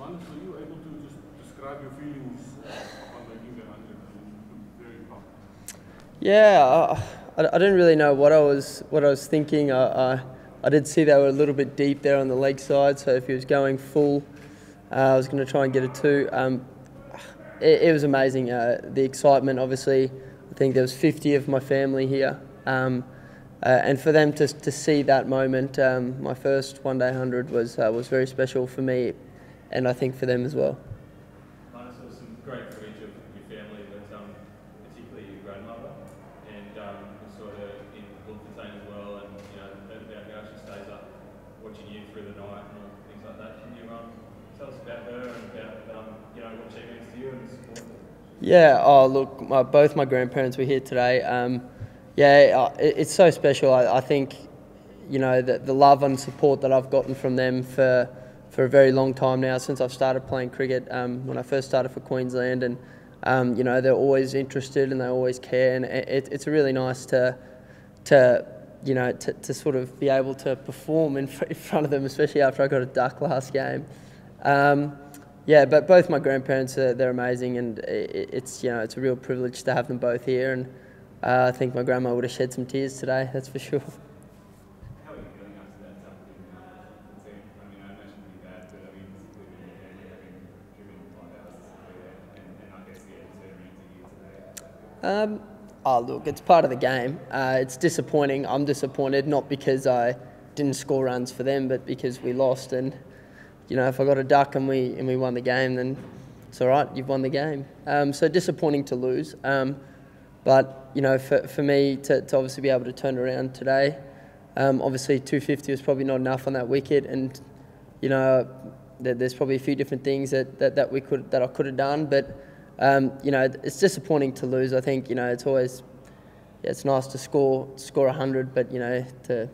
Marnus, were you able to just describe your feelings upon making the 100? You looked very pumped. Yeah, I didn't really know what I was thinking. I did see they were a little bit deep there on the leg side, so if he was going full, I was going to try and get a 2. It was amazing. The excitement, obviously, I think there was 50 of my family here, and for them to see that moment, my first one-day 100 was very special for me, and I think for them as well. Marnus, there was some great footage of your family, but particularly your grandmother, and we saw her in Bloemfontein as well, and heard about how she stays up watching you through the night and all things like that. Can you tell us about her and about what she means to you and the support? Yeah. Oh, look, both my grandparents were here today. It's so special. I think, the love and support that I've gotten from them for a very long time now, since I've started playing cricket. When I first started for Queensland, and they're always interested and they always care, and it's really nice to sort of be able to perform in front of them, especially after I got a duck last game. But both my grandparents, they're amazing, and it's a real privilege to have them both here, and I think my grandma would have shed some tears today, that's for sure. How are you feeling after that tough being I mean, I imagine it'd be bad, but I mean, particularly having driven 5 hours to sit there, and I guess to here today. Look, it's part of the game. It's disappointing. I'm disappointed, not because I didn't score runs for them, but because we lost. And if I got a duck and we won the game, then it's all right. You've won the game. So disappointing to lose. But for me to obviously be able to turn around today, obviously 250 was probably not enough on that wicket, and there's probably a few different things that I could have done, but it's disappointing to lose. I think it's always it's nice to score 100, but to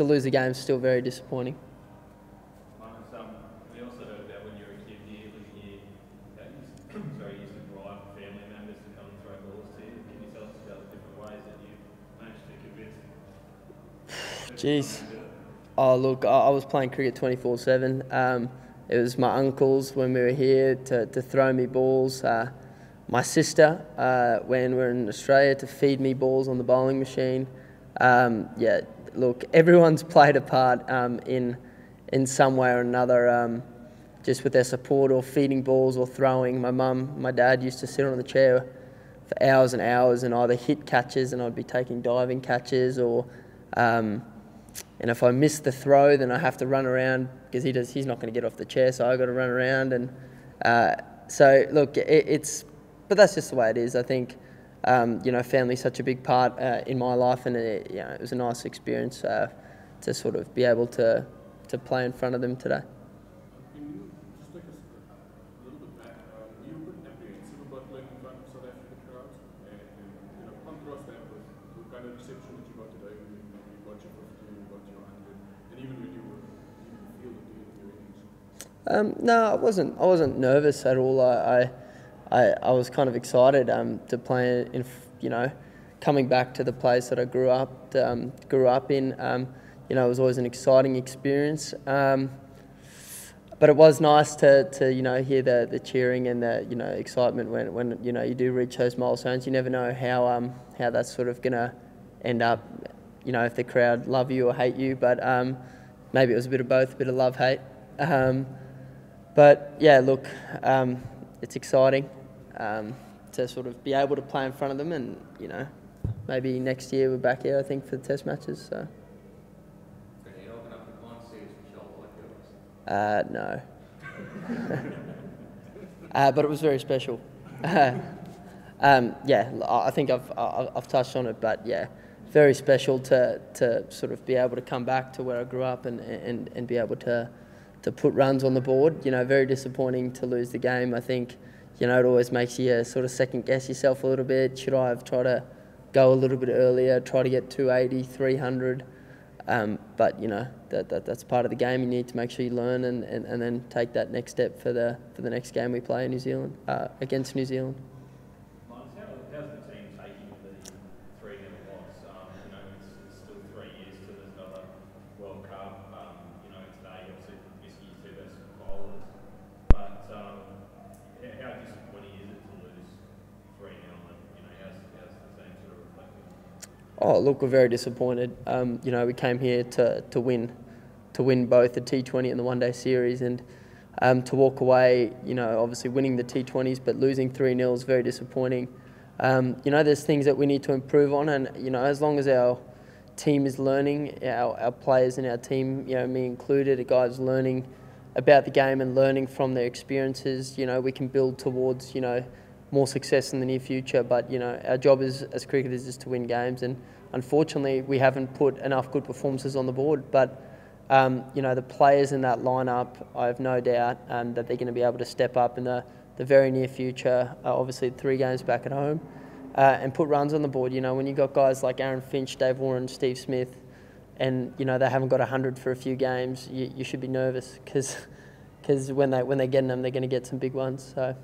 lose the game is still very disappointing. Marnus, we also heard about when you were a kid here, living here, that you used to bribe family members to come and throw balls to you. Can you tell us about the different ways that you managed to convince them? Jeez. Oh, look, I was playing cricket 24/7. It was my uncles when we were here to throw me balls. My sister, when we were in Australia, to feed me balls on the bowling machine. Look, everyone's played a part in some way or another, just with their support or feeding balls or throwing. My mum, my dad used to sit on the chair for hours and hours and either hit catches, and I'd be taking diving catches, or and if I miss the throw, then I have to run around because he's not going to get off the chair, so I got to run around. And so look, but that's just the way it is. I think family's such a big part in my life, and it was a nice experience to sort of be able to play in front of them today. Can you just take us a little bit back? You were pretty apprehensive about playing in front of South African crowds, and contrast that with the kind of reception that you got today when you got your 50, you got your 100, and even when you were in the field at your innings. No, I wasn't nervous at all. I was kind of excited to play in, coming back to the place that I grew up in. It was always an exciting experience. But it was nice to hear the cheering and the excitement when you do reach those milestones. You never know how that's sort of gonna end up. If the crowd love you or hate you. But maybe it was a bit of both, a bit of love hate. But yeah, look, it's exciting to sort of be able to play in front of them, and maybe next year we're back here, I think, for the Test matches. So. No. But it was very special. I think I've touched on it, but yeah, very special to sort of be able to come back to where I grew up and be able to put runs on the board. Very disappointing to lose the game. I think it always makes you sort of second guess yourself a little bit. Should I have tried to go a little bit earlier, try to get 280, 300? But that's part of the game. You need to make sure you learn and then take that next step for the next game we play in New Zealand against New Zealand. Marnus, how's the team taking the 3-0 loss? It's still 3 years till there's another World Cup. Today obviously missing your two best bowlers, but Oh, look, we're very disappointed. You know, we came here to win both the T20 and the one-day series, and to walk away, you know, obviously winning the T20s but losing 3-0 is very disappointing. You know, there's things that we need to improve on, and you know, as long as our team is learning, our players in our team, you know, me included, the guys learning about the game and learning from their experiences, you know, we can build towards, you know, more success in the near future. But you know, our job as cricketers is to win games, and unfortunately we haven't put enough good performances on the board. But you know, the players in that lineup, I have no doubt that they're going to be able to step up in the very near future. Obviously 3 games back at home, and put runs on the board. You know, when you've got guys like Aaron Finch, Dave Warren, Steve Smith, and you know, they haven't got 100 for a few games, you should be nervous, because when they're getting them, they're going to get some big ones. So